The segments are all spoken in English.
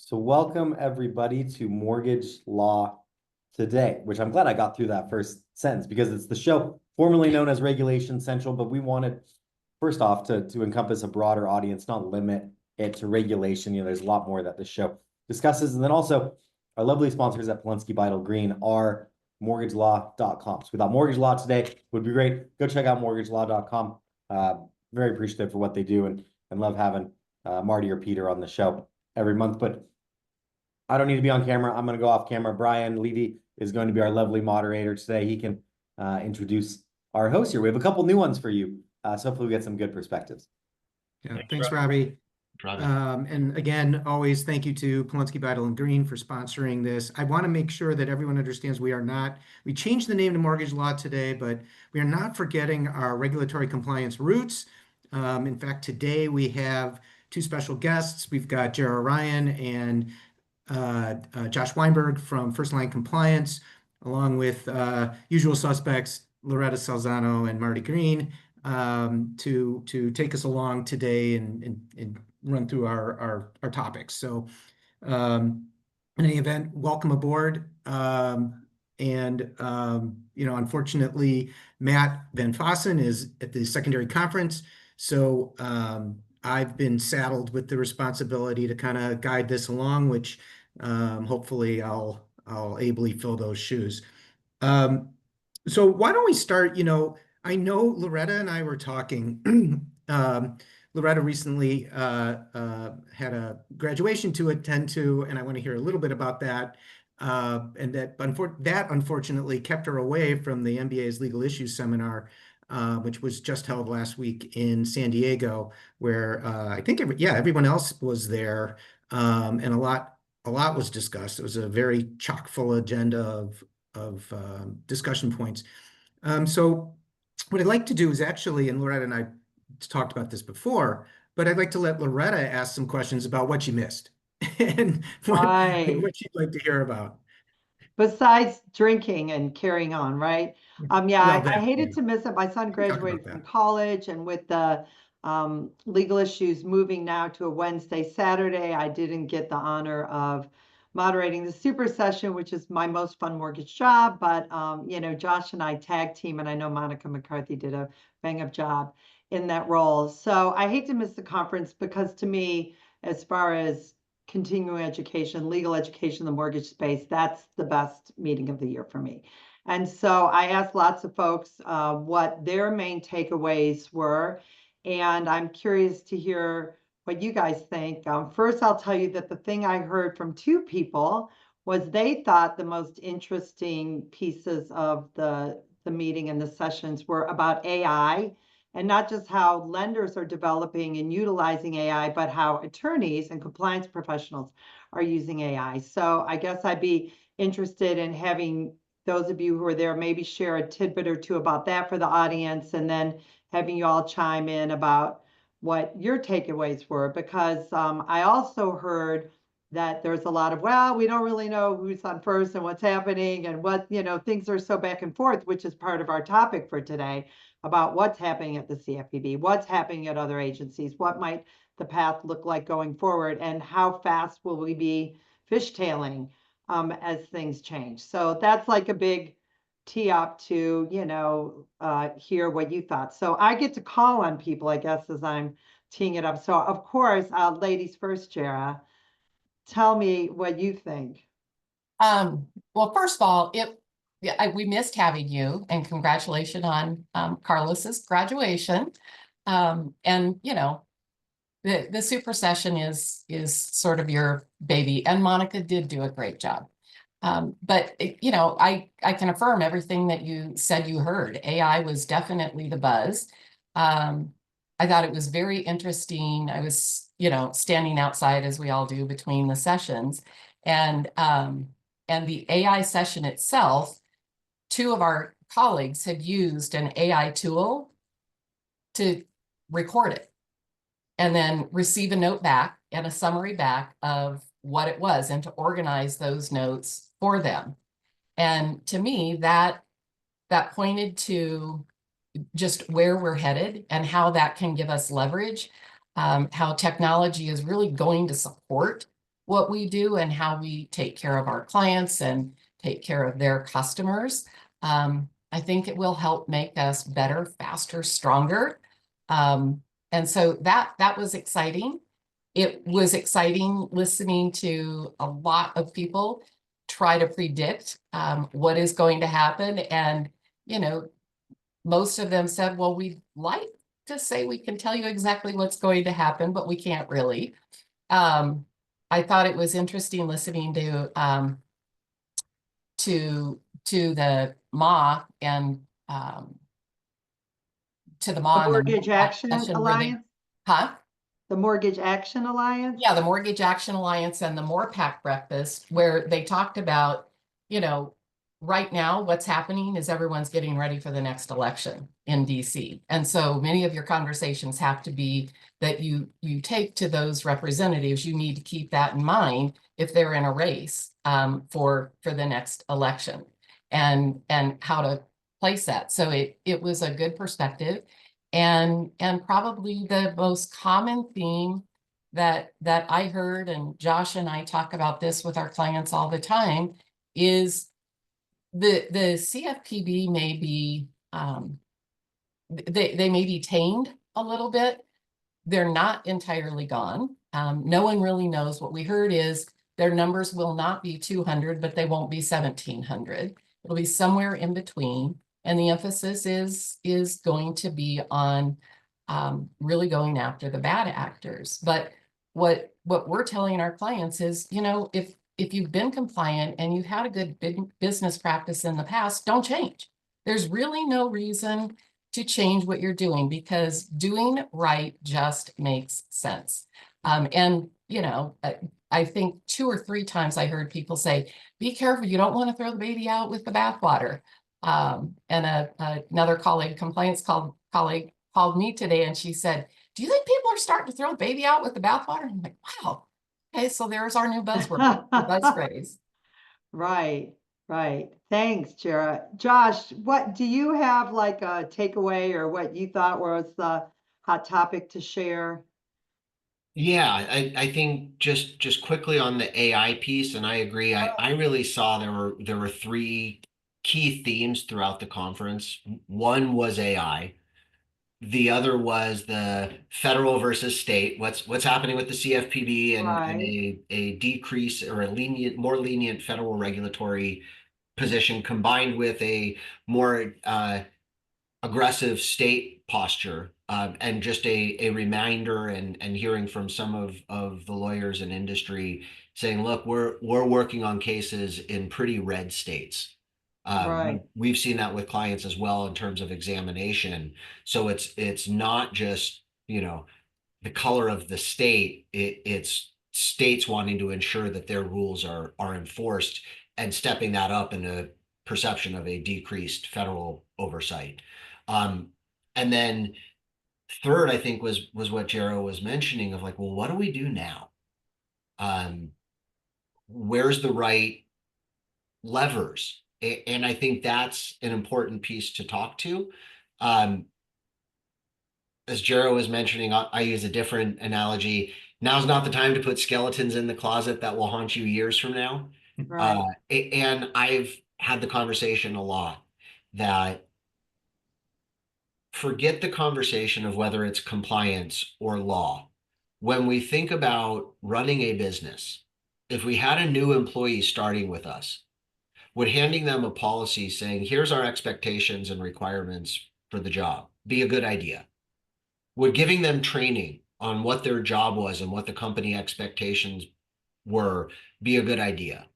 So welcome everybody to Mortgage Law Today, which I'm glad I got through that first sentence because it's the show formerly known as Regulation Central, but we wanted first off to encompass a broader audience, not limit it to regulation. There's a lot more that this show discusses. And then also our lovely sponsors at Polunsky, Beitel, Green are mortgagelaw.com. So we thought Mortgage Law Today would be great. Go check out mortgagelaw.com. Very appreciative for what they do and love having Marty or Peter on the show every month. But I don't need to be on camera. I'm going to go off camera. Brian Levy is going to be our lovely moderator today. He can introduce our host here. We have a couple new ones for you. So hopefully we get some good perspectives. Yeah, thanks, Robbie. And again, always thank you to Polunsky, Beitel, and Green for sponsoring this. I want to make sure that everyone understands we changed the name to Mortgage Law Today, but we are not forgetting our regulatory compliance roots. In fact, today we have two special guests. We've got Jara Ryan and Josh Weinberg from First Line Compliance, along with usual suspects, Loretta Salzano and Marty Green, to take us along today and run through our topics. So in any event, welcome aboard. Unfortunately, Matt Van Fossen is at the secondary conference. So I've been saddled with the responsibility to kind of guide this along, which hopefully I'll ably fill those shoes. So why don't we start, I know Loretta and I were talking. Loretta recently had a graduation to attend to, and I want to hear a little bit about that. And that unfortunately kept her away from the MBA's Legal Issues Seminar, which was just held last week in San Diego, where I think everyone else was there, and a lot was discussed. It was a very chock full agenda of discussion points. So what I'd like to do is actually, and Loretta and I talked about this before, but I'd like to let Loretta ask some questions about what she missed and what she'd like to hear about. Besides drinking and carrying on, right? I hated to miss it. My son graduated from college, and with the legal issues moving now to a Wednesday, Saturday, I didn't get the honor of moderating the super session, which is my most fun mortgage job. But, Josh and I tag team, and I know Monica McCarthy did a bang up job in that role. So I hate to miss the conference because to me, as far as continuing education, legal education, the mortgage space, that's the best meeting of the year for me. And so I asked lots of folks what their main takeaways were, and I'm curious to hear what you guys think. First, I'll tell you that the thing I heard from two people was they thought the most interesting pieces of the meeting and the sessions were about AI, and not just how lenders are developing and utilizing AI, but how attorneys and compliance professionals are using AI. So I guess I'd be interested in having those of you who are there maybe share a tidbit or two about that for the audience, and then having you all chime in about what your takeaways were, because I also heard that there's a lot of, well, we don't really know who's on first and what's happening and what, things are so back and forth, which is part of our topic for today, about what's happening at the CFPB, what's happening at other agencies, what might the path look like going forward, and how fast will we be fishtailing as things change. So that's like a big tee up to, hear what you thought. So I get to call on people, I guess, as I'm teeing it up. So of course, ladies first, Jara, tell me what you think. Well, first of all, we missed having you, and congratulations on Carlos's graduation. The super session is sort of your baby, and Monica did do a great job. But I can affirm everything that you said you heard. AI was definitely the buzz. I thought it was very interesting. I was, standing outside, as we all do, between the sessions, and the AI session itself. Two of our colleagues had used an AI tool to record it and then receive a note back and a summary back of what it was, and to organize those notes for them. And to me, that pointed to just where we're headed and how that can give us leverage, how technology is really going to support what we do and how we take care of our clients and take care of their customers. I think it will help make us better, faster, stronger. And so that was exciting. It was exciting listening to a lot of people try to predict what is going to happen. And, you know, most of them said, well, we'd like to say we can tell you exactly what's going to happen, but we can't really. I thought it was interesting listening to the MA and to the MA The and Mortgage Action Alliance? Huh? The Mortgage Action Alliance? Yeah, the Mortgage Action Alliance and the MORPAC breakfast, where they talked about, you know, right now what's happening is everyone's getting ready for the next election in DC. And so many of your conversations have to be that you take to those representatives. You need to keep that in mind if they're in a race for the next election and how to place that. So it was a good perspective. And probably the most common theme that I heard, and Josh and I talk about this with our clients all the time, is the CFPB may be they may be tamed a little bit. They're not entirely gone. No one really knows. What we heard is their numbers will not be 200, but they won't be 1,700. It'll be somewhere in between. And the emphasis is going to be on really going after the bad actors. But what we're telling our clients is, you know, if you've been compliant and you've had a good business practice in the past, don't change. There's really no reason to change what you're doing because doing right just makes sense. And, you know, I think 2 or 3 times I heard people say, be careful, you don't want to throw the baby out with the bathwater. And another compliance colleague called me today and she said, do you think people are starting to throw the baby out with the bathwater? I'm like, wow. Okay, so there's our new buzzword, the buzz phrase. Right. Thanks, Jara. Josh, what do you have like a takeaway or what you thought was the hot topic to share? Yeah, I think just quickly on the AI piece, and I agree. I really saw there were 3 key themes throughout the conference. One was AI. The other was the federal versus state. What's happening with the CFPB and a decrease or a more lenient federal regulatory position combined with a more aggressive state posture, and just a reminder and hearing from some of the lawyers in industry saying, look, we're working on cases in pretty red states. We've seen that with clients as well in terms of examination. So it's not just, you know, the color of the state, it's states wanting to ensure that their rules are enforced and stepping that up in a perception of a decreased federal oversight. And then third, I think was what Jero was mentioning of like, well, what do we do now? Where's the right levers? And I think that's an important piece to talk to. As Jero was mentioning, I use a different analogy. Now's not the time to put skeletons in the closet that will haunt you years from now. And I've had the conversation a lot that forget the conversation of whether it's compliance or law. When we think about running a business, if we had a new employee starting with us, would handing them a policy saying, here's our expectations and requirements for the job be a good idea? Would giving them training on what their job was and what the company expectations were be a good idea?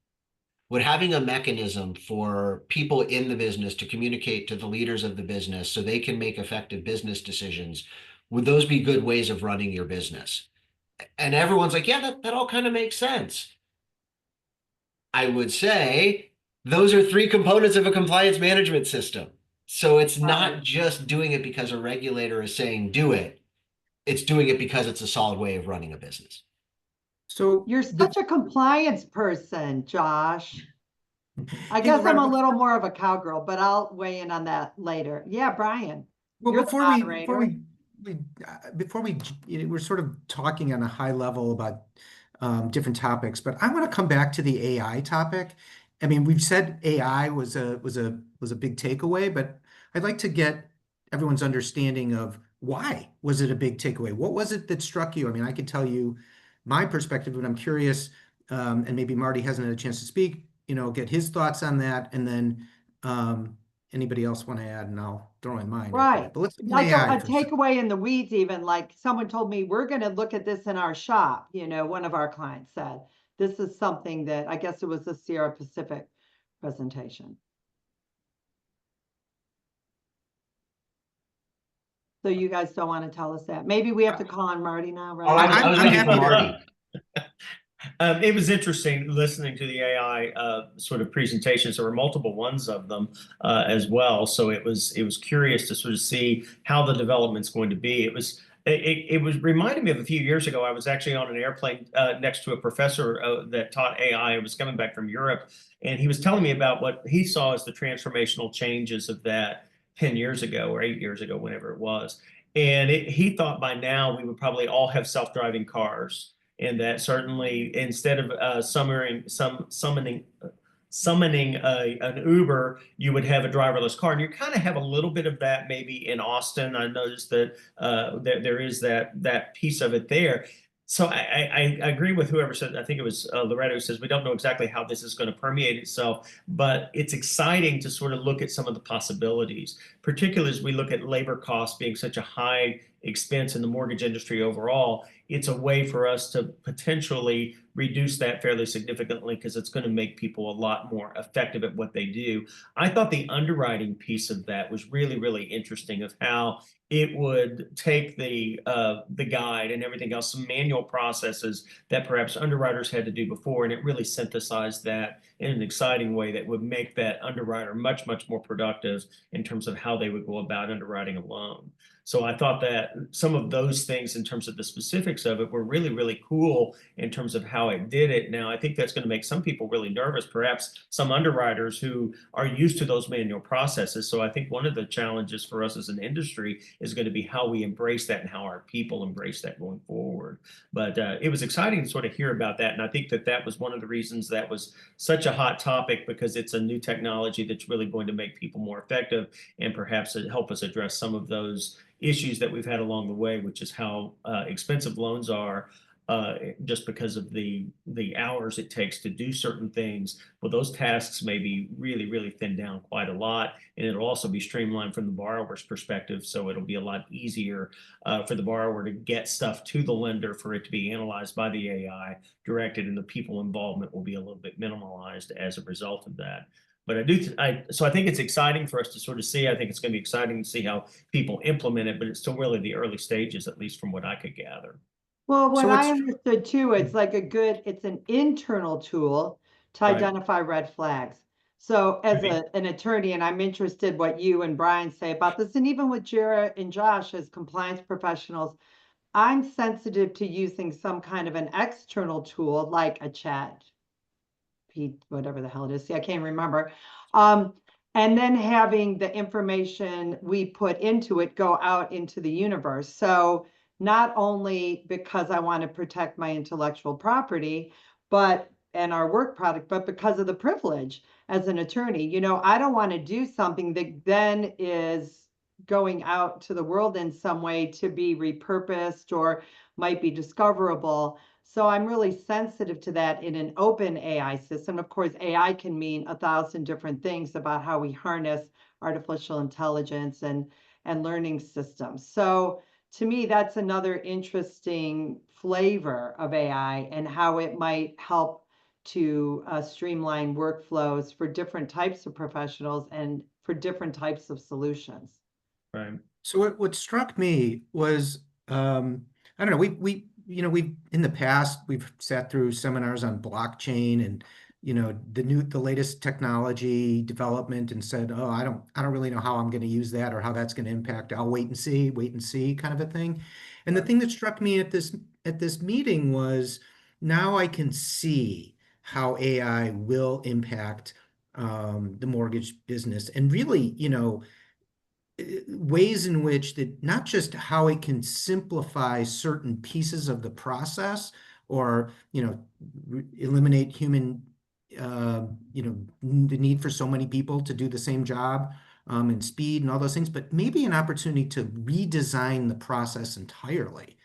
Would having a mechanism for people in the business to communicate to the leaders of the business so they can make effective business decisions, would those be good ways of running your business? And everyone's like, yeah, that all kind of makes sense. I would say those are 3 components of a compliance management system. So it's not just doing it because a regulator is saying do it. It's doing it because it's a solid way of running a business. So you're such a compliance person, Josh. I guess I'm a little more of a cowgirl, but I'll weigh in on that later. Yeah, Brian. Well, before we, you know, we're sort of talking on a high level about different topics, but I want to come back to the AI topic. I mean, we've said AI was a big takeaway, but I'd like to get everyone's understanding of why was it a big takeaway? What was it that struck you? I mean, I could tell you my perspective, but I'm curious, and maybe Marty hasn't had a chance to speak, get his thoughts on that, and then anybody else want to add, and I'll throw in mine after Right. that. But let's look at Like a AI for a second. takeaway in the weeds, even like someone told me, we're going to look at this in our shop. One of our clients said, this is something that I guess it was the Sierra Pacific presentation. So you guys don't want to tell us that. Maybe we have to call on Marty now, right? I was I'm waiting for happy to. Marty. It was interesting listening to the AI sort of presentations. There were multiple ones of them as well. So it was curious to sort of see how the development's going to be. It was reminding me of a few years ago. I was actually on an airplane next to a professor that taught AI. I was coming back from Europe, and he was telling me about what he saw as the transformational changes of that 10 years ago or 8 years ago, whenever it was. And he thought by now we would probably all have self-driving cars, and that certainly instead of summoning an Uber, you would have a driverless car. And you kind of have a little bit of that maybe in Austin. I noticed that there is that piece of it there. So I agree with whoever said, I think it was Loretta, who says we don't know exactly how this is going to permeate itself, but it's exciting to sort of look at some of the possibilities, particularly as we look at labor costs being such a high expense in the mortgage industry overall. It's a way for us to potentially reduce that fairly significantly because it's going to make people a lot more effective at what they do. I thought the underwriting piece of that was really, really interesting, of how it would take the guide and everything else, some manual processes that perhaps underwriters had to do before, and it really synthesized that in an exciting way that would make that underwriter much, much more productive in terms of how they would go about underwriting a loan. So I thought that some of those things in terms of the specifics of it were really, really cool in terms of how it did it. Now, I think that's going to make some people really nervous, perhaps some underwriters who are used to those manual processes. So I think one of the challenges for us as an industry is going to be how we embrace that and how our people embrace that going forward. But it was exciting to sort of hear about that. And I think that that was one of the reasons that was such a hot topic, because it's a new technology that's really going to make people more effective and perhaps help us address some of those issues that we've had along the way, which is how expensive loans are just because of the hours it takes to do certain things. Well, those tasks may be really, really thinned down quite a lot, and it'll also be streamlined from the borrower's perspective. So it'll be a lot easier for the borrower to get stuff to the lender for it to be analyzed by the AI directed, and the people involvement will be a little bit minimalized as a result of that. But so I think it's exciting for us to sort of see. I think it's going to be exciting to see how people implement it, but it's still really the early stages, at least from what I could gather. Well, what So I understood too, it's like it's an internal tool to Right. identify red flags. So as an attorney, and I'm interested what you and Brian say about this, and even with Jara and Josh as compliance professionals, I'm sensitive to using some kind of an external tool like a chat, whatever the hell it is. See, I can't remember. And then having the information we put into it go out into the universe. So not only because I want to protect my intellectual property, and our work product, but because of the privilege as an attorney. I don't want to do something that then is going out to the world in some way to be repurposed or might be discoverable. So I'm really sensitive to that in an open AI system. Of course, AI can mean 1,000 different things about how we harness artificial intelligence and learning systems. So to me, that's another interesting flavor of AI and how it might help to streamline workflows for different types of professionals and for different types of solutions. Right. So what struck me was, I don't know, we've in the past, we've sat through seminars on blockchain and, the latest technology development, and said, oh, I don't really know how I'm going to use that or how that's going to impact. I'll wait and see kind of a thing. And the thing that struck me at this meeting was, now I can see how AI will impact the mortgage business, and really, ways in which that, not just how it can simplify certain pieces of the process, or, eliminate human, the need for so many people to do the same job, and speed and all those things, but maybe an opportunity to redesign the process entirely.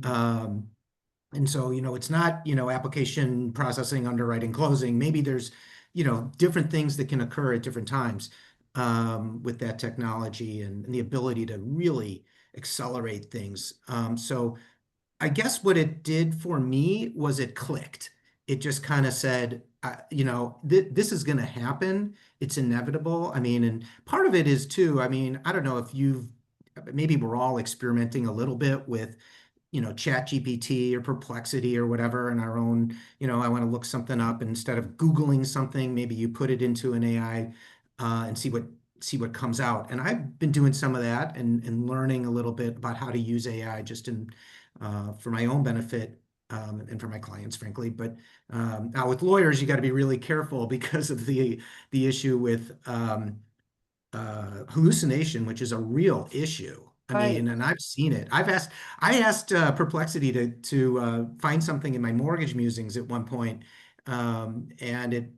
And so, it's not, application processing, underwriting, closing. Maybe there's, different things that can occur at different times, with that technology and the ability to really accelerate things. So I guess what it did for me was it clicked. It just kind of said, this is going to happen. It's inevitable. I mean, and part of it is too, I mean, I don't know if maybe we're all experimenting a little bit with, Chat GPT or Perplexity or whatever in our own, I want to look something up, and instead of Googling something, maybe you put it into an AI, and see what comes out. And I've been doing some of that and learning a little bit about how to use AI just for my own benefit, and for my clients, frankly. But now with lawyers, you got to be really careful because of the issue with hallucination, which is a real issue. I Right. mean, and I've seen it. I asked Perplexity to find something in my mortgage musings at one point, and it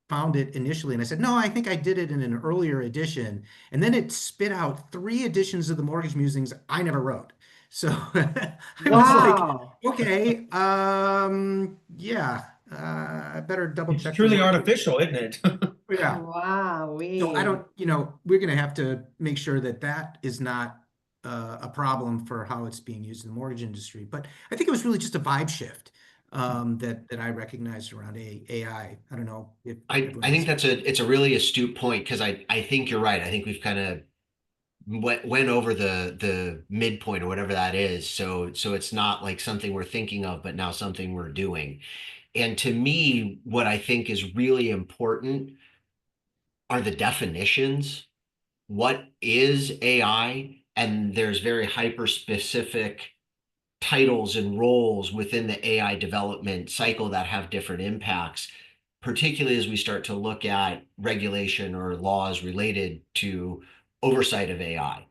found it initially, and I said, no, I think I did it in an earlier edition, and then it spit out 3 editions of the mortgage musings I never wrote. So I was like, Wow. okay, yeah, I better double It's check the truly mortgage. artificial, isn't it? Yeah. Wow. So I don't, we're going to have to make sure that that is not a problem for how it's being used in the mortgage industry. But I think it was really just a vibe shift, that I recognized around AI. I don't know if everyone I think else. it's a really astute point, because I think you're right. I think we've kind of went over the midpoint or whatever that is. So it's not like something we're thinking of, but now something we're doing. And to me, what I think is really important are the definitions. What is AI? And there's very hyper specific titles and roles within the AI development cycle that have different impacts, particularly as we start to look at regulation or laws related to oversight of AI.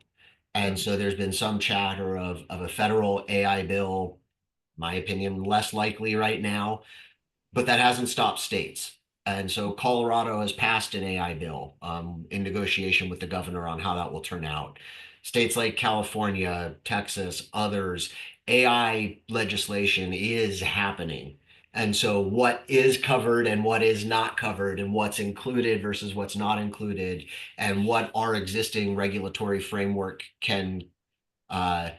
And so there's been some chatter of a federal AI bill, my opinion, less likely right now, but that hasn't stopped states. And so Colorado has passed an AI bill, in negotiation with the governor on how that will turn out. States like California, Texas, others, AI legislation is happening. And so what is covered and what is not covered, and what's included versus what's not included, and what our existing regulatory framework can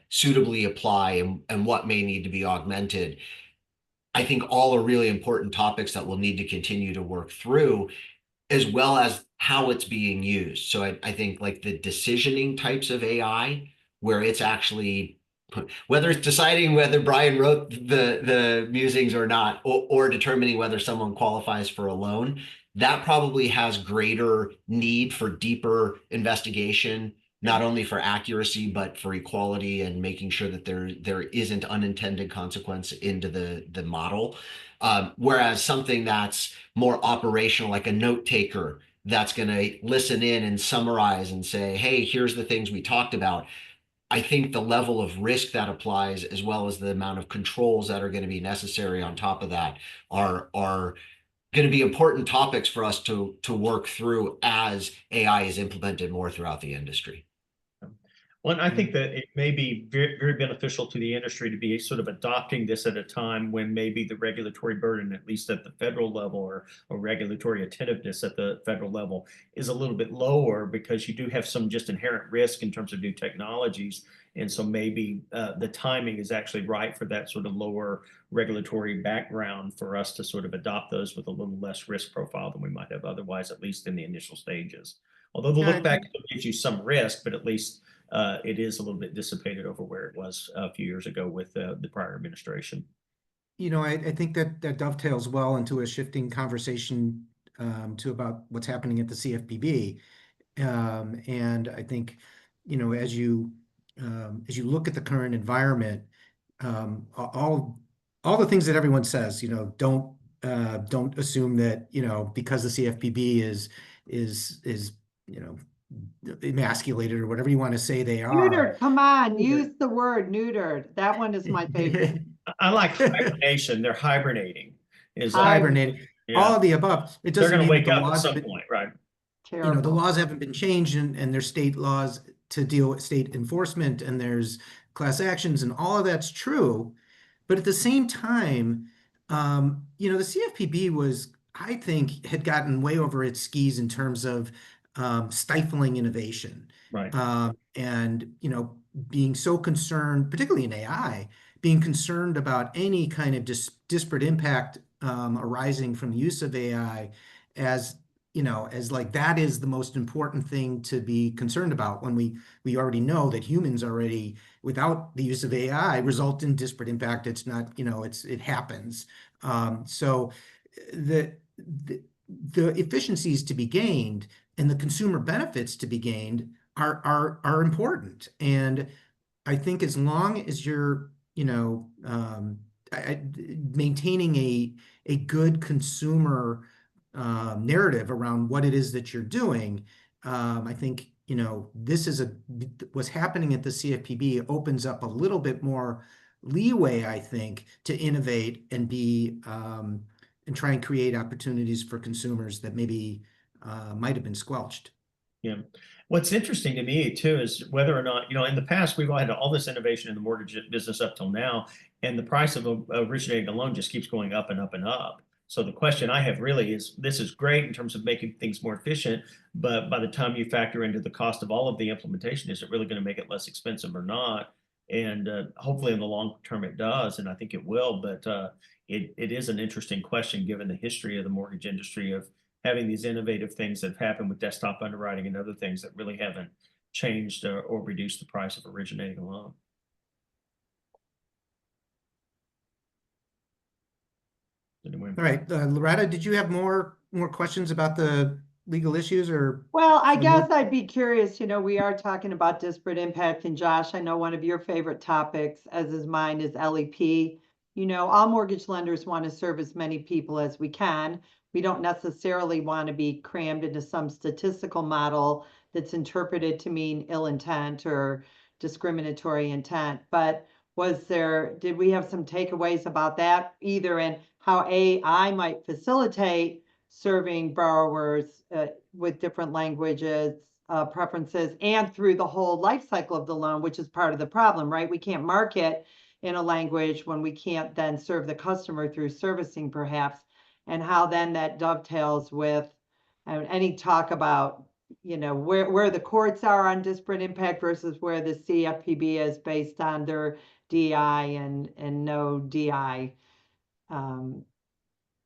suitably apply, and what may need to be augmented, I think all are really important topics that we'll need to continue to work through, as well as how it's being used. So I think like the decisioning types of AI, where it's actually, whether it's deciding whether Brian wrote the musings or not, or determining whether someone qualifies for a loan, that probably has greater need for deeper investigation, not only for accuracy, but for equality and making sure that there isn't unintended consequence into the model. Whereas something that's more operational, like a note taker, that's going to listen in and summarize and say, hey, here's the things we talked about. I think the level of risk that applies, as well as the amount of controls that are going to be necessary on top of that, are going to be important topics for us to work through as AI is implemented more throughout the industry. Well, and I think that it may be very, very beneficial to the industry to be sort of adopting this at a time when maybe the regulatory burden, at least at the federal level, or regulatory attentiveness at the federal level, is a little bit lower, because you do have some just inherent risk in terms of new technologies. And so maybe the timing is actually right for that sort of lower regulatory background for us to sort of adopt those with a little less risk profile than we might have otherwise, at least in the initial stages. Although the look back gives you some risk, but at least it is a little bit dissipated over where it was a few years ago with the prior administration. I think that dovetails well into a shifting conversation, to about what's happening at the CFPB. And I think, as you look at the current environment, all the things that everyone says, don't assume that, because the CFPB is emasculated, or whatever you want to say they are. Neutered, come on, use the word neutered. That one is my favorite. I like hibernation. They're hibernating. Is hibernating, all yeah. of the above. It They're doesn't going to mean that wake the up at laws some have been, point, right? the Terrible. laws haven't been changed, and there's state laws to deal with state enforcement, and there's class actions, and all of that's true. But at the same time, the CFPB was, I think, had gotten way over its skis in terms of stifling innovation. Right. And, being so concerned, particularly in AI, being concerned about any kind of disparate impact arising from the use of AI as, as like that is the most important thing to be concerned about when we already know that humans already, without the use of AI, result in disparate impact. It's not, it happens. So the, the the efficiencies to be gained and the consumer benefits to be gained are important. And I think as long as you're, maintaining a good consumer narrative around what it is that you're doing, I think, this is what's happening at the CFPB opens up a little bit more leeway, I think, to innovate and and try and create opportunities for consumers that maybe might have been squelched. Yeah. What's interesting to me too is whether or not, in the past, we've had all this innovation in the mortgage business up till now, and the price of originating a loan just keeps going up and up and up. So the question I have really is, this is great in terms of making things more efficient, but by the time you factor into the cost of all of the implementation, is it really going to make it less expensive or not? And hopefully in the long term it does, and I think it will, but it is an interesting question given the history of the mortgage industry of having these innovative things that have happened with desktop underwriting and other things that really haven't changed or reduced the price of originating a loan. Anyway. All right, Loretta, did you have more questions about the legal issues, or? Well, I guess I'd be curious, we are talking about disparate impact, and Josh, I know one of your favorite topics, as is mine, is LEP. All mortgage lenders want to serve as many people as we can. We don't necessarily want to be crammed into some statistical model that's interpreted to mean ill intent or discriminatory intent. But did we have some takeaways about that, either in how AI might facilitate serving borrowers with different languages, preferences, and through the whole life cycle of the loan, which is part of the problem, right? We can't market in a language when we can't then serve the customer through servicing, perhaps, and how then that dovetails with any talk about, where the courts are on disparate impact versus where the CFPB is based on their DI and no DI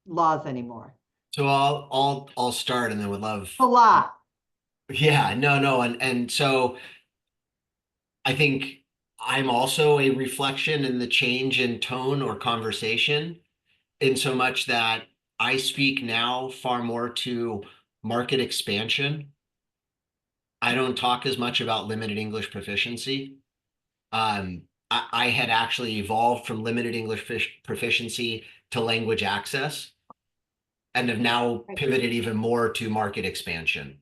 laws anymore. So I'll start and then would love A lot. Yeah, no, and so I think I'm also a reflection in the change in tone or conversation, in so much that I speak now far more to market expansion. I don't talk as much about limited English proficiency. I had actually evolved from limited English proficiency to language access, and have now pivoted even more to market expansion.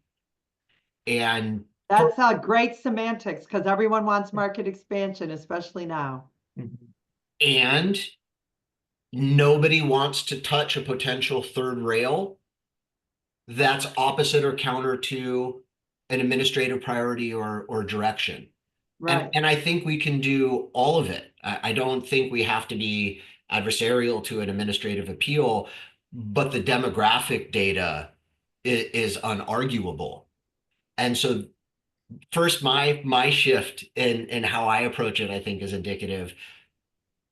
And that's great semantics, because everyone wants market expansion, especially now. And nobody wants to touch a potential third rail that's opposite or counter to an administrative priority or direction. Right. And I think we can do all of it. I don't think we have to be adversarial to an administrative appeal, but the demographic data is unarguable. And so first, my shift in how I approach it, I think, is indicative.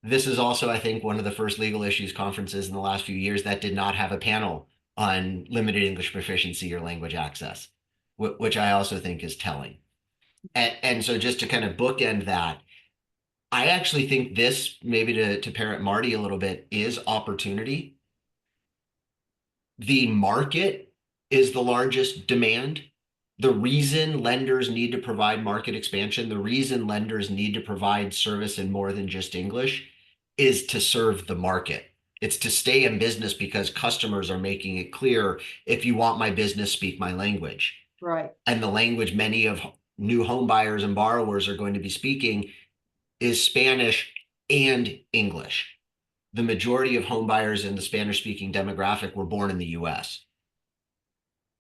This is also, I think, one of the first legal issues conferences in the last few years that did not have a panel on limited English proficiency or language access, which I also think is telling. And so just to kind of bookend that, I actually think this, maybe to parent Marty a little bit, is opportunity. The market is the largest demand. The reason lenders need to provide market expansion, the reason lenders need to provide service in more than just English, is to serve the market. It's to stay in business because customers are making it clear, if you want my business, speak my language. Right. And the language many of new home buyers and borrowers are going to be speaking is Spanish and English. the majority of home buyers in the Spanish-speaking demographic were born in the US.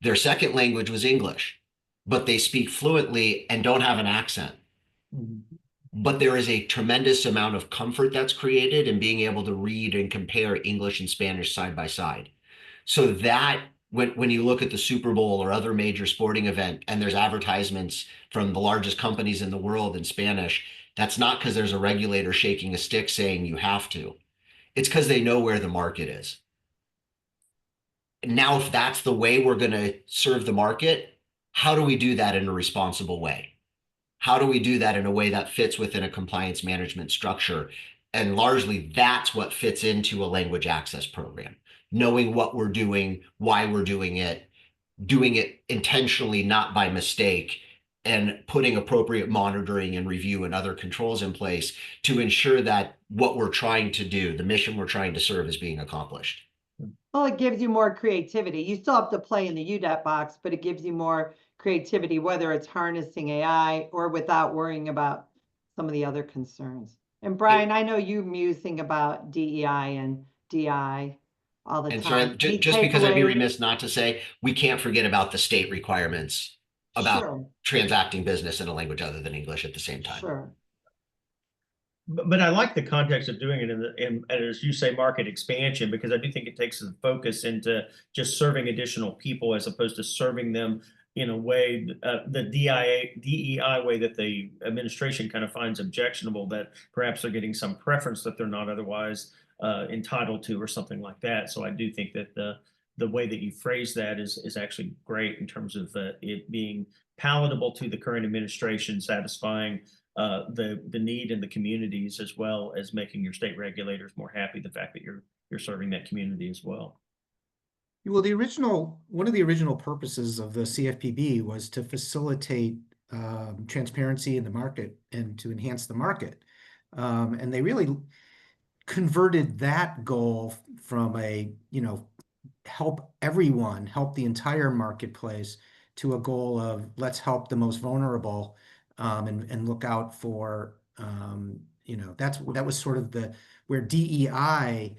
Their second language was English, but they speak fluently and don't have an accent. But there is a tremendous amount of comfort that's created in being able to read and compare English and Spanish side by side. So that when you look at the Super Bowl or other major sporting event and there's advertisements from the largest companies in the world in Spanish, that's not because there's a regulator shaking a stick saying you have to. It's because they know where the market is. Now, if that's the way we're going to serve the market, how do we do that in a responsible way? How do we do that in a way that fits within a compliance management structure? And largely, that's what fits into a language access program. Knowing what we're doing, why we're doing it intentionally, not by mistake, and putting appropriate monitoring and review and other controls in place to ensure that what we're trying to do, the mission we're trying to serve, is being accomplished. Well, it gives you more creativity. You still have to play in the UDAP box, but it gives you more creativity, whether it's harnessing AI or without worrying about some of the other concerns. And Brian, I know you musing about DEI and DI all the And time. so just because I'd be remiss not to say, we can't forget about the state requirements about transacting business in a language other than English at the same time. Sure. But I like the context of doing it in as you say, market expansion, because I do think it takes the focus into just serving additional people as opposed to serving them in a way, the DEI way that the administration kind of finds objectionable, that perhaps they're getting some preference that they're not otherwise entitled to or something like that. So I do think that the way that you phrase that is actually great in terms of it being palatable to the current administration, satisfying the need in the communities, as well as making your state regulators more happy, the fact that you're serving that community as well. Well, one of the original purposes of the CFPB was to facilitate transparency in the market and to enhance the market. And they really converted that goal from a, help everyone, help the entire marketplace, to a goal of let's help the most vulnerable and look out for, that was sort of where DEI,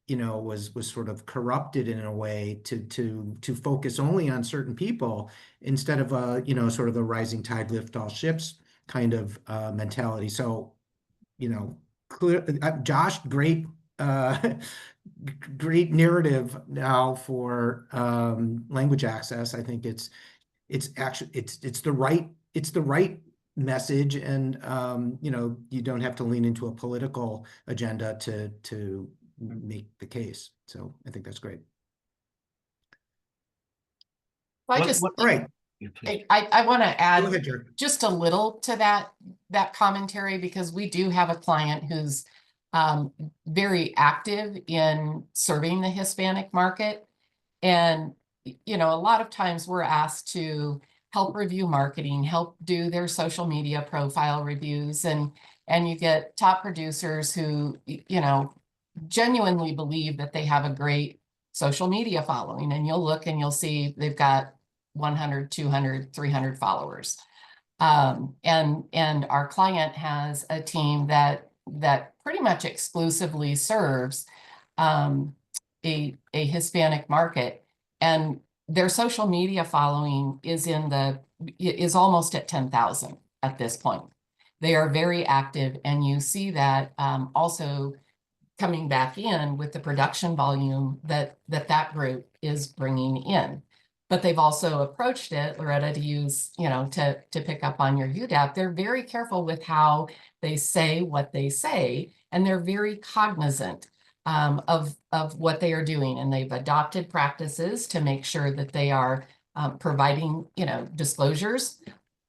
was sort of corrupted in a way to focus only on certain people instead of sort of the rising tide lift all ships kind of mentality. So, clear, Josh, great great narrative now for language access. I think it's actually it's the right message, and you don't have to lean into a political agenda to make the case. So I think that's great. I want to add just a little to that commentary, because we do have a client who's very active in serving the Hispanic market. And, a lot of times we're asked to help review marketing, help do their social media profile reviews. And you get top producers who, genuinely believe that they have a great social media following. And you'll look and you'll see they've got 100, 200, 300 followers. And our client has a team that pretty much exclusively serves a Hispanic market, and their social media following is almost at 10,000 at this point. They are very active, and you see that also coming back in with the production volume that group is bringing in. But they've also approached it, Loretta, to use, to pick up on your UDAP. They're very careful with how they say what they say, and they're very cognizant of what they are doing. And they've adopted practices to make sure that they are providing, disclosures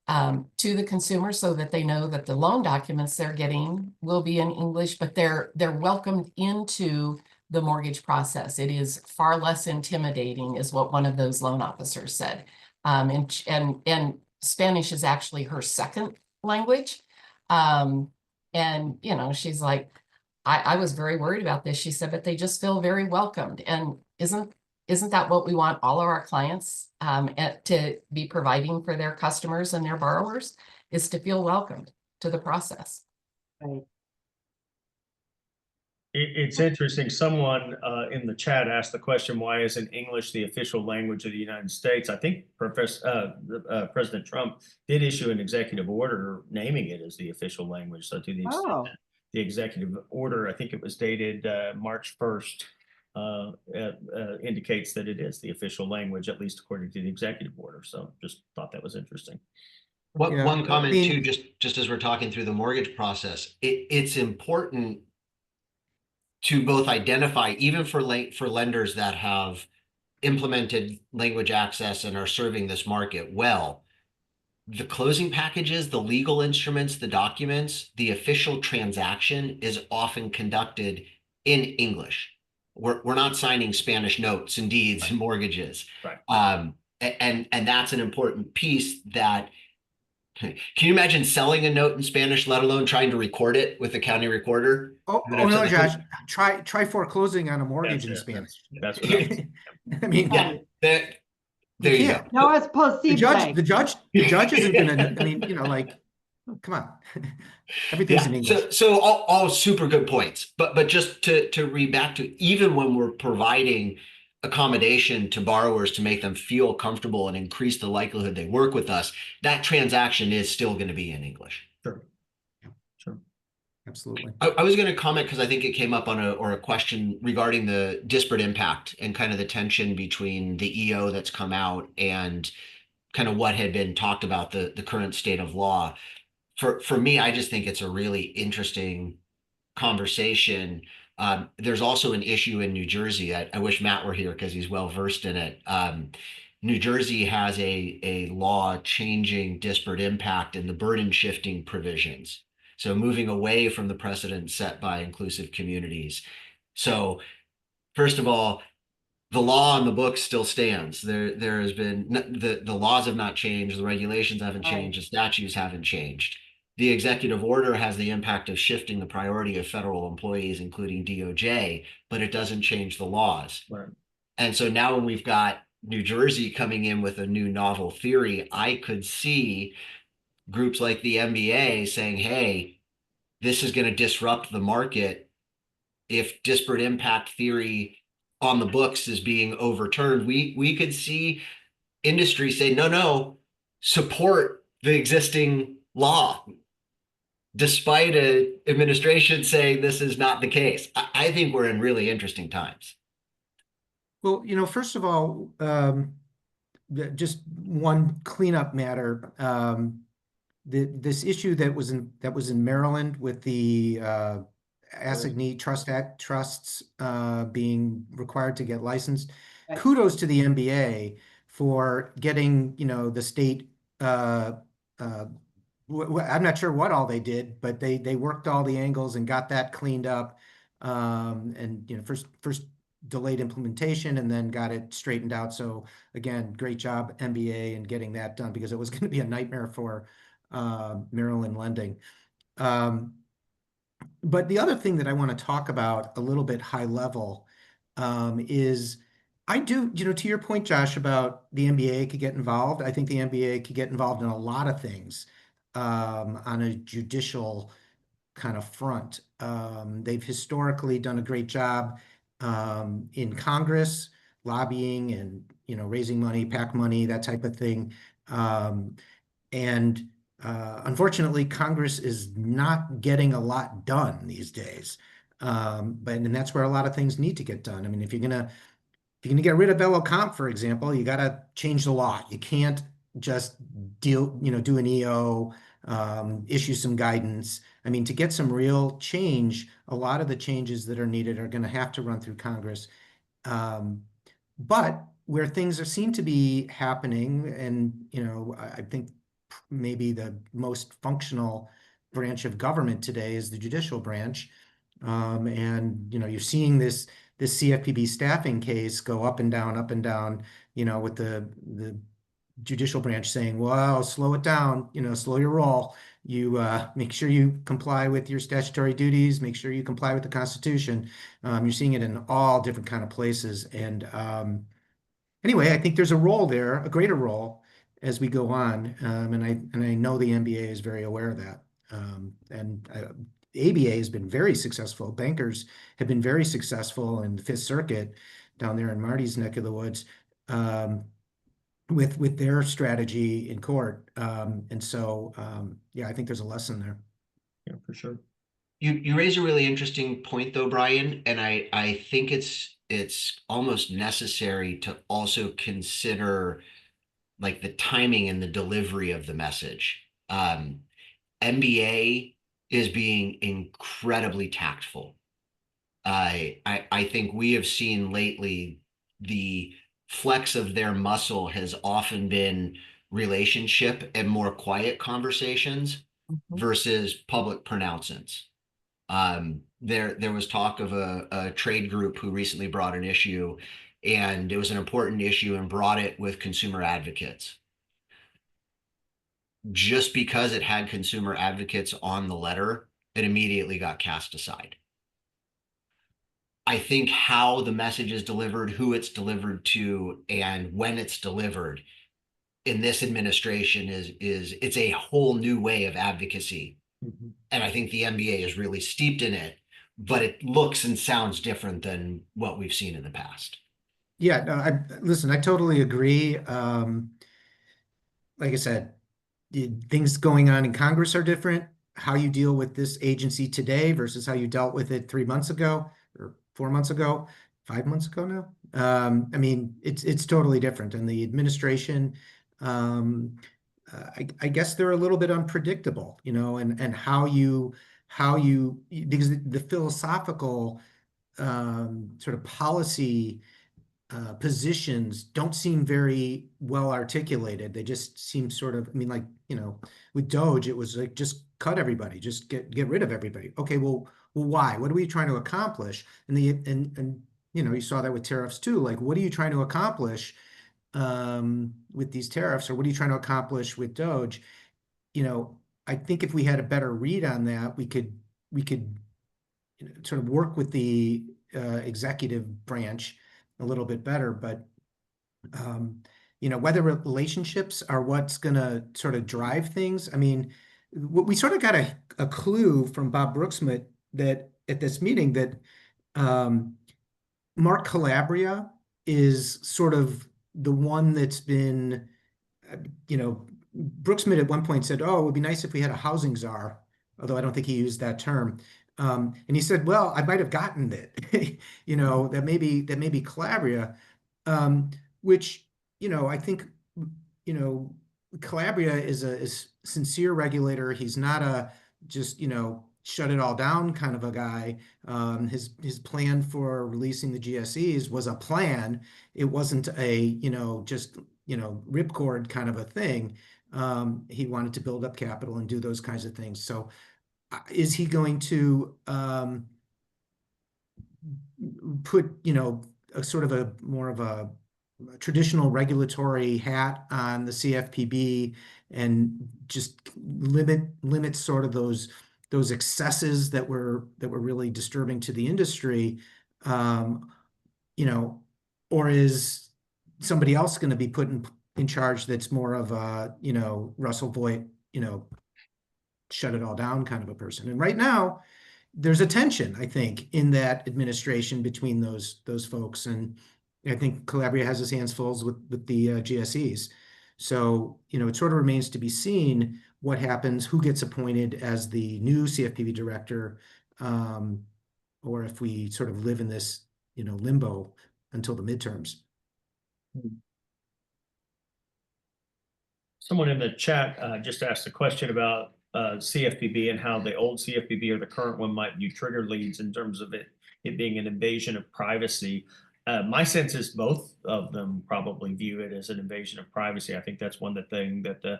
to the consumer, so that they know that the loan documents they're getting will be in English, but they're welcomed into the mortgage process. It is far less intimidating, is what one of those loan officers said. And Spanish is actually her second language. And she's like, I was very worried about this. She said, but they just feel very welcomed. And isn't that what we want all of our clients to be providing for their customers and their borrowers, is to feel welcomed to the process? Right. It's interesting. Someone in the chat asked the question, why isn't English the official language of the United States? I think President Trump did issue an executive order naming it as the official language. So to the extent Oh, that the executive order, I think it was dated March 1st, indicates that it is the official language, at least according to the executive order. So just thought that was interesting. What one I comment mean, too, just as we're talking through the mortgage process, it's important to both identify, even for lenders that have implemented language access and are serving this market well, the closing packages, the legal instruments, the documents, the official transaction is often conducted in English. We're not signing Spanish notes and deeds and mortgages. Right. And that's an important piece that, can you imagine selling a note in Spanish, let alone trying to record it with the county recorder? oh no, Josh, try foreclosing on a mortgage in Spanish. That's what I mean, Yeah, there you go. no, it's posible. the judge isn't gonna, I mean, like, come on. Everything's in English. So all super good points, but just to read back to, even when we're providing accommodation to borrowers to make them feel comfortable and increase the likelihood they work with us, that transaction is still going to be in English. Sure. Absolutely. I was going to comment because I think it came up on a question regarding the disparate impact and kind of the tension between the EO that's come out and kind of what had been talked about, the current state of law. For me, I just think it's a really interesting conversation. There's also an issue in New Jersey. I wish Matt were here because he's well versed in it. New Jersey has a law changing disparate impact and the burden shifting provisions. So moving away from the precedent set by inclusive communities. So first of all, the law on the books still stands. There has been, the laws have not changed, the regulations haven't changed, the statutes haven't changed. The executive order has the impact of shifting the priority of federal employees, including DOJ, but it doesn't change the laws. Right. And so now when we've got New Jersey coming in with a new novel theory, I could see groups like the MBA saying, hey, this is going to disrupt the market if disparate impact theory on the books is being overturned. We could see industry say, no, support the existing law, despite an administration saying this is not the case. I think we're in really interesting times. Well, first of all, just one cleanup matter. This issue that was in Maryland with the assignee trusts being required to get licensed. Right. Kudos to the NBA for getting, the state. I'm not sure what all they did, but they worked all the angles and got that cleaned up. And first delayed implementation and then got it straightened out. So again, great job NBA in getting that done, because it was going to be a nightmare for Maryland lending. But the other thing that I want to talk about a little bit high level is, I do, to your point, Josh, about the NBA could get involved. I think the NBA could get involved in a lot of things on a judicial kind of front. They've historically done a great job in Congress, lobbying and, raising money, PAC money, that type of thing. And unfortunately, Congress is not getting a lot done these days. And that's where a lot of things need to get done. I mean, if you're gonna get rid of bellow comp, for example, you got to change the law. You can't just do an EO, issue some guidance. I mean, to get some real change, a lot of the changes that are needed are going to have to run through Congress. But where things seem to be happening, and I think maybe the most functional branch of government today is the judicial branch. And you're seeing this CFPB staffing case go up and down, with the judicial branch saying, well, slow it down, slow your roll. You make sure you comply with your statutory duties, make sure you comply with the Constitution. You're seeing it in all different kind of places. And anyway, I think there's a role there, a greater role as we go on. And I know the NBA is very aware of that. And ABA has been very successful. Bankers have been very successful in the Fifth Circuit down there in Marty's neck of the woods, with their strategy in court. And so, yeah, I think there's a lesson there. Yeah, for sure. You raise a really interesting point though, Brian, and I think it's almost necessary to also consider like the timing and the delivery of the message. NBA is being incredibly tactful. I think we have seen lately the flex of their muscle has often been relationship and more quiet conversations versus public pronouncements. There was talk of a trade group who recently brought an issue, and it was an important issue and brought it with consumer advocates. Just because it had consumer advocates on the letter, it immediately got cast aside. I think how the message is delivered, who it's delivered to, and when it's delivered in this administration is it's a whole new way of advocacy. And I think the NBA is really steeped in it, but it looks and sounds different than what we've seen in the past. Yeah, no, listen, I totally agree. Like I said, things going on in Congress are different. How you deal with this agency today versus how you dealt with it 3 months ago or 4 months ago, 5 months ago now. I mean, it's totally different. And the administration, I guess they're a little bit unpredictable, you know, and how you because the philosophical sort of policy positions don't seem very well articulated. They just seem sort of, I mean, like, you know, with Doge, it was like, just cut everybody, just get rid of everybody. Okay, well, why? What are we trying to accomplish? And you know, you saw that with tariffs too. Like, what are you trying to accomplish with these tariffs, or what are you trying to accomplish with Doge? You know, I think if we had a better read on that, we could you know, sort of work with the executive branch a little bit better. But you know, whether relationships are what's going to sort of drive things. I mean, we sort of got a clue from Bob Brooksmith that at this meeting that Mark Calabria is sort of the one that's been, you know, Brooksmith at one point said, "Oh, it would be nice if we had a housing czar," although I don't think he used that term. And he said, "Well, I might have gotten it, you know, that maybe Calabria," which, you know, I think, you know, Calabria is a sincere regulator. He's not a just, you know, shut it all down kind of a guy. His plan for releasing the GSEs was a plan. It wasn't a, you know, just, you know, ripcord kind of a thing. He wanted to build up capital and do those kinds of things. So is he going to put, you know, a sort of a more of a traditional regulatory hat on the CFPB and just limit sort of those excesses that were really disturbing to the industry, you know, or is somebody else going to be put in charge that's more of a, you know, Russell Voigt, you know, shut it all down kind of a person? And right now, there's a tension, I think, in that administration between those folks, and I think Calabria has his hands full with the GSEs. So, you know, it sort of remains to be seen what happens, who gets appointed as the new CFPB director, or if we sort of live in this, you know, limbo until the midterms. Someone in the chat just asked a question about CFPB and how the old CFPB or the current one might view trigger leads in terms of it being an invasion of privacy. My sense is both of them probably view it as an invasion of privacy. I think that's one thing that the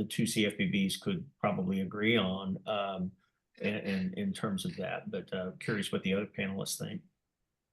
two CFPBs could probably agree on in terms of that. But curious what the other panelists think.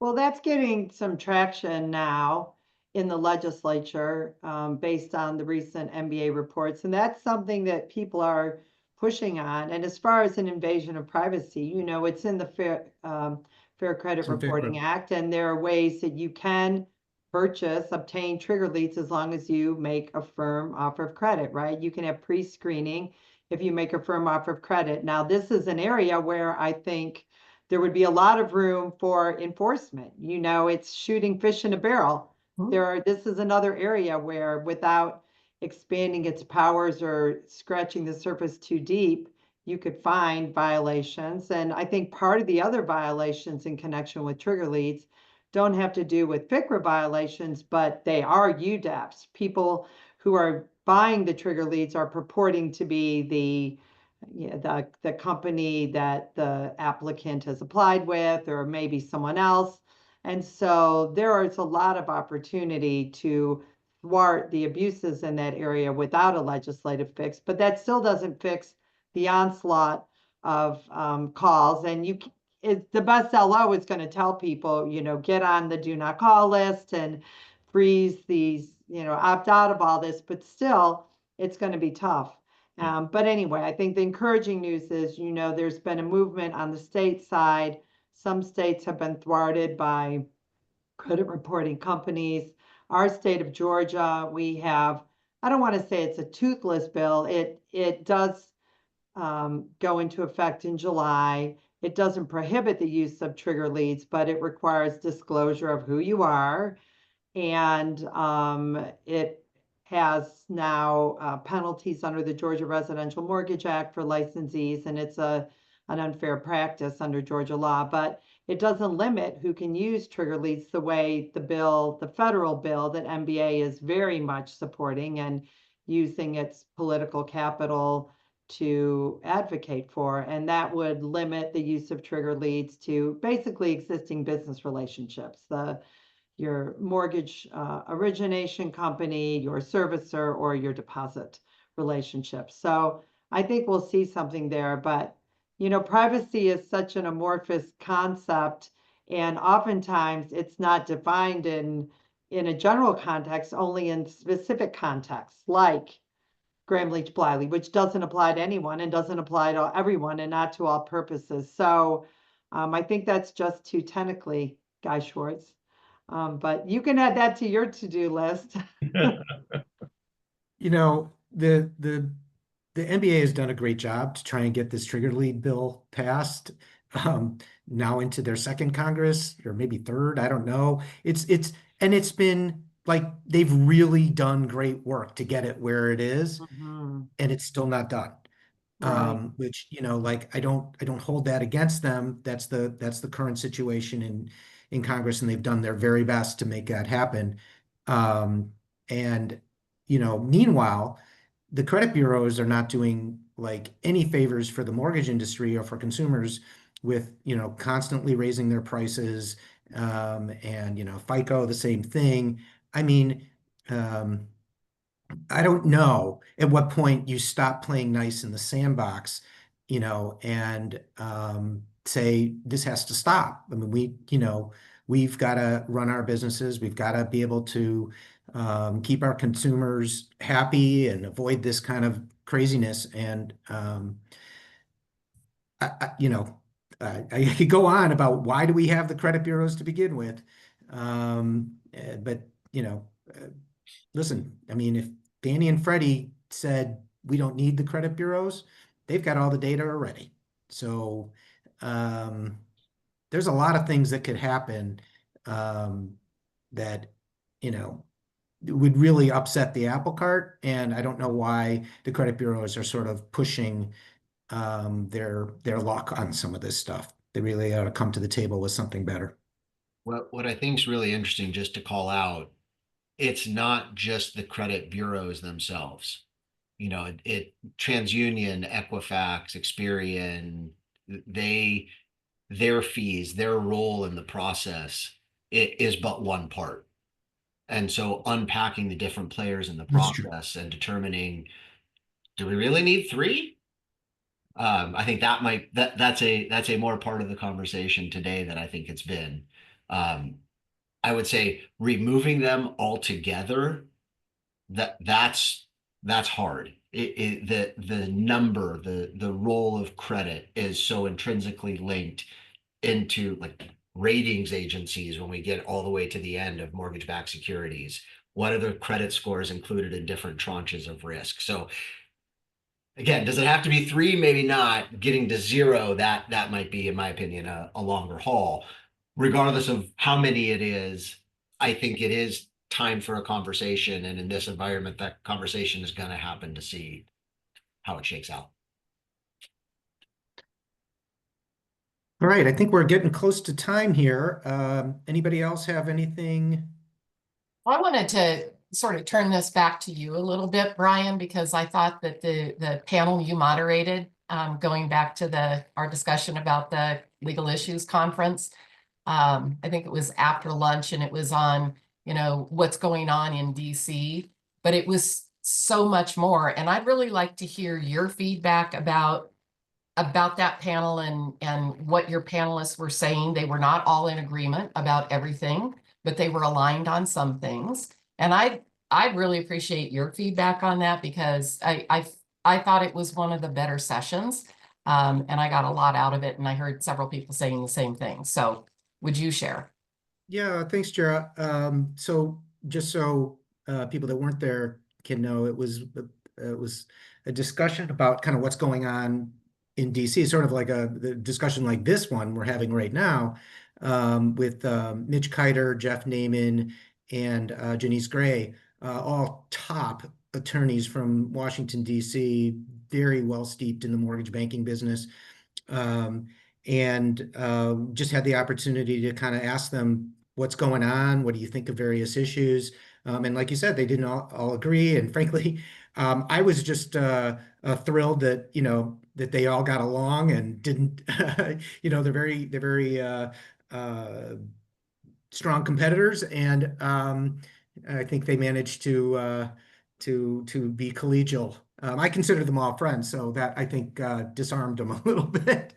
Well, that's getting some traction now in the legislature based on the recent NBA reports. And that's something that people are pushing on. And as far as an invasion of privacy, you know, it's in the Fair Credit Reporting Act, and there are ways that you can obtain trigger leads as long as you make a firm offer of credit, right? You can have pre-screening. if you make a firm offer of credit. Now, this is an area where I think there would be a lot of room for enforcement. You know, it's shooting fish in a barrel. This is another area where, without expanding its powers or scratching the surface too deep, you could find violations. And I think part of the other violations in connection with trigger leads don't have to do with FCRA violations, but they are UDAPs. People who are buying the trigger leads are purporting to be the company that the applicant has applied with, or maybe someone else. And so there is a lot of opportunity to thwart the abuses in that area without a legislative fix, but that still doesn't fix the onslaught of calls. And the best LO is going to tell people, you know, get on the do not call list and freeze these, you know, opt out of all this, but still it's going to be tough. But anyway, I think the encouraging news is, you know, there's been a movement on the state side. Some states have been thwarted by credit reporting companies. Our state of Georgia, we have, I don't want to say it's a toothless bill. It does go into effect in July. It doesn't prohibit the use of trigger leads, but it requires disclosure of who you are. And it has now penalties under the Georgia Residential Mortgage Act for licensees, and it's an unfair practice under Georgia law, but it doesn't limit who can use trigger leads the way the federal bill that MBA is very much supporting and using its political capital to advocate for. And that would limit the use of trigger leads to basically existing business relationships. Your mortgage origination company, your servicer, or your deposit relationship. So I think we'll see something there, but you know, privacy is such an amorphous concept, and oftentimes it's not defined in a general context, only in specific contexts, like Gramm-Leach-Bliley, which doesn't apply to anyone and doesn't apply to everyone and not to all purposes. So I think that's just too technically, Guy Schwartz. But you can add that to your to-do list. You know, the NBA has done a great job to try and get this trigger lead bill passed. Now into their second Congress, or maybe third, I don't know. It's been like they've really done great work to get it where it is, and it's still not done. Right. Which, you know, like I don't hold that against them. That's the current situation in Congress, and they've done their very best to make that happen. And you know, meanwhile, the credit bureaus are not doing like any favors for the mortgage industry or for consumers with, you know, constantly raising their prices, and you know, FICO the same thing. I mean, I don't know at what point you stop playing nice in the sandbox, you know, and say this has to stop. I mean, you know, we've got to run our businesses. We've got to be able to keep our consumers happy and avoid this kind of craziness. And you know, I could go on about why do we have the credit bureaus to begin with, but you know. Listen, I mean, if Fannie and Freddie said we don't need the credit bureaus, they've got all the data already. So there's a lot of things that could happen that, you know, would really upset the apple cart. And I don't know why the credit bureaus are sort of pushing their luck on some of this stuff. They really ought to come to the table with something better. What I think is really interesting, just to call out, it's not just the credit bureaus themselves. You know, TransUnion, Equifax, Experian, their fees, their role in the process, it is but one part. And so unpacking the different players in the process and determining, do we really need three? I think that's a more part of the conversation today than I think it's been. I would say removing them altogether, that's hard. The number, the role of credit is so intrinsically linked into like ratings agencies when we get all the way to the end of mortgage-backed securities. What are the credit scores included in different tranches of risk? So Again, does it have to be 3? Maybe not. Getting to 0, that might be, in my opinion, a longer haul. Regardless of how many it is, I think it is time for a conversation. And in this environment, that conversation is going to happen to see how it shakes out. All right, I think we're getting close to time here. Anybody else have anything? I wanted to sort of turn this back to you a little bit, Brian, because I thought that the panel you moderated, going back to our discussion about the legal issues conference, I think it was after lunch and it was on, what's going on in DC, but it was so much more. And I'd really like to hear your feedback about that panel and what your panelists were saying. They were not all in agreement about everything, but they were aligned on some things. And I'd really appreciate your feedback on that, because I thought it was one of the better sessions. And I got a lot out of it, and I heard several people saying the same thing. So would you share? Yeah, thanks, Jara. So just so people that weren't there can know, it was a discussion about kind of what's going on in DC, sort of like the discussion like this one we're having right now, with Mitch Kiter, Jeff Naiman, and Janice Gray, all top attorneys from Washington, DC, very well steeped in the mortgage banking business. And just had the opportunity to kind of ask them what's going on, what do you think of various issues? And like you said, they didn't all agree. And frankly, I was just thrilled that, that they all got along and didn't, they're very strong competitors. And I think they managed to be collegial. I consider them all friends, so that I think disarmed them a little bit.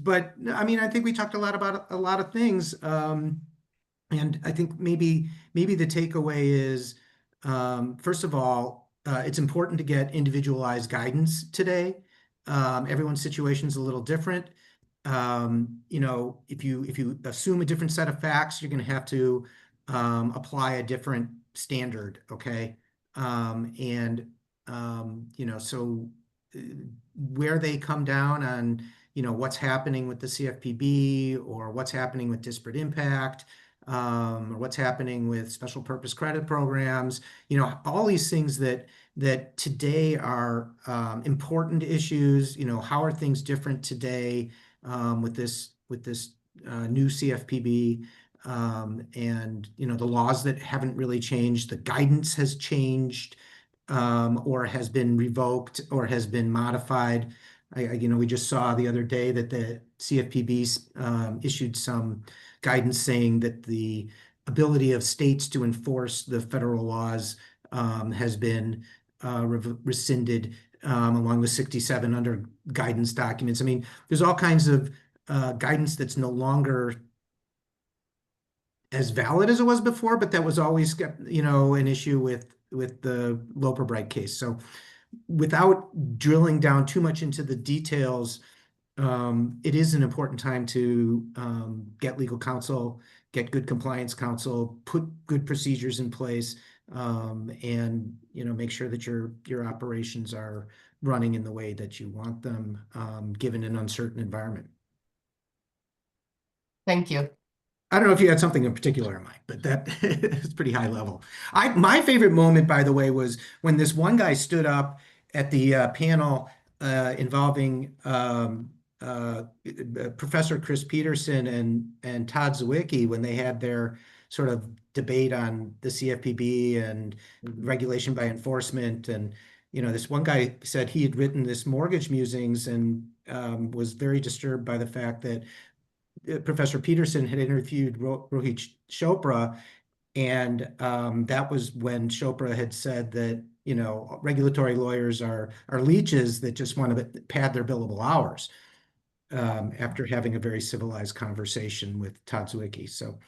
But I mean, I think we talked a lot about a lot of things. And I think maybe the takeaway is, first of all, it's important to get individualized guidance today. Everyone's situation is a little different. If you assume a different set of facts, you're going to have to apply a different standard. Okay. So where they come down on, what's happening with the CFPB, or what's happening with disparate impact, or what's happening with special purpose credit programs, all these things that today are important issues. How are things different today with this new CFPB? And the laws that haven't really changed, the guidance has changed, or has been revoked or has been modified. We just saw the other day that the CFPB issued some guidance saying that the ability of states to enforce the federal laws has been rescinded, along with 67 under guidance documents. I mean, there's all kinds of guidance that's no longer as valid as it was before, but that was always, an issue with the Loper Bright case. So without drilling down too much into the details, it is an important time to get legal counsel, get good compliance counsel, put good procedures in place, and make sure that your operations are running in the way that you want them, given an uncertain environment. Thank you. I don't know if you had something in particular in mind, but that is pretty high level. My favorite moment, by the way, was when this one guy stood up at the panel involving Professor Chris Peterson and Todd Zwicky, when they had their sort of debate on the CFPB and regulation by enforcement. And this one guy said he had written this mortgage musings and was very disturbed by the fact that Professor Peterson had interviewed Rohit Chopra, and that was when Chopra had said that regulatory lawyers are leeches that just want to pad their billable hours, after having a very civilized conversation with Todd Zwicky. So,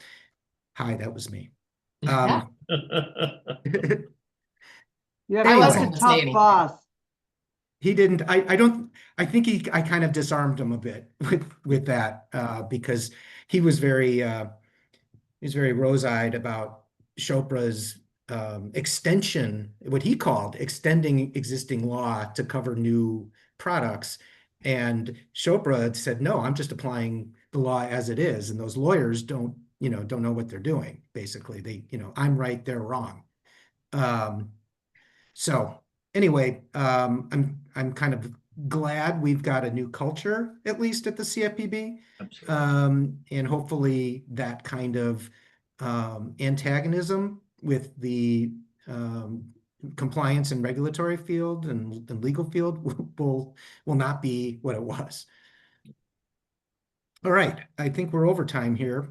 hi, that was me. Yeah. You have Anyway. such a tough boss. He didn't. I think I kind of disarmed him a bit with that, because he was very rose-eyed about Chopra's extension, what he called extending existing law to cover new products. And Chopra said, no, I'm just applying the law as it is. And those lawyers don't know what they're doing. Basically, I'm right, they're wrong. So anyway, I'm kind of glad we've got a new culture, at least at the CFPB. Absolutely. And hopefully that kind of antagonism with the compliance and regulatory field and legal field will not be what it was. All right, I think we're over time here.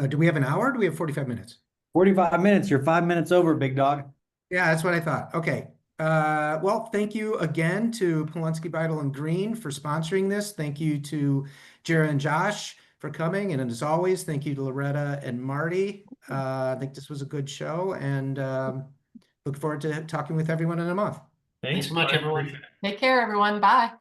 Do we have an hour? Or do we have 45 minutes? 45 minutes. You're 5 minutes over, big dog. Yeah, that's what I thought. Okay. Well, thank you again to Polunsky, Beitel, and Green for sponsoring this. Thank you to Jared and Josh for coming. And as always, thank you to Loretta and Marty. I think this was a good show, and look forward to talking with everyone in a month. Thanks so much, everyone. Take care, everyone. Bye.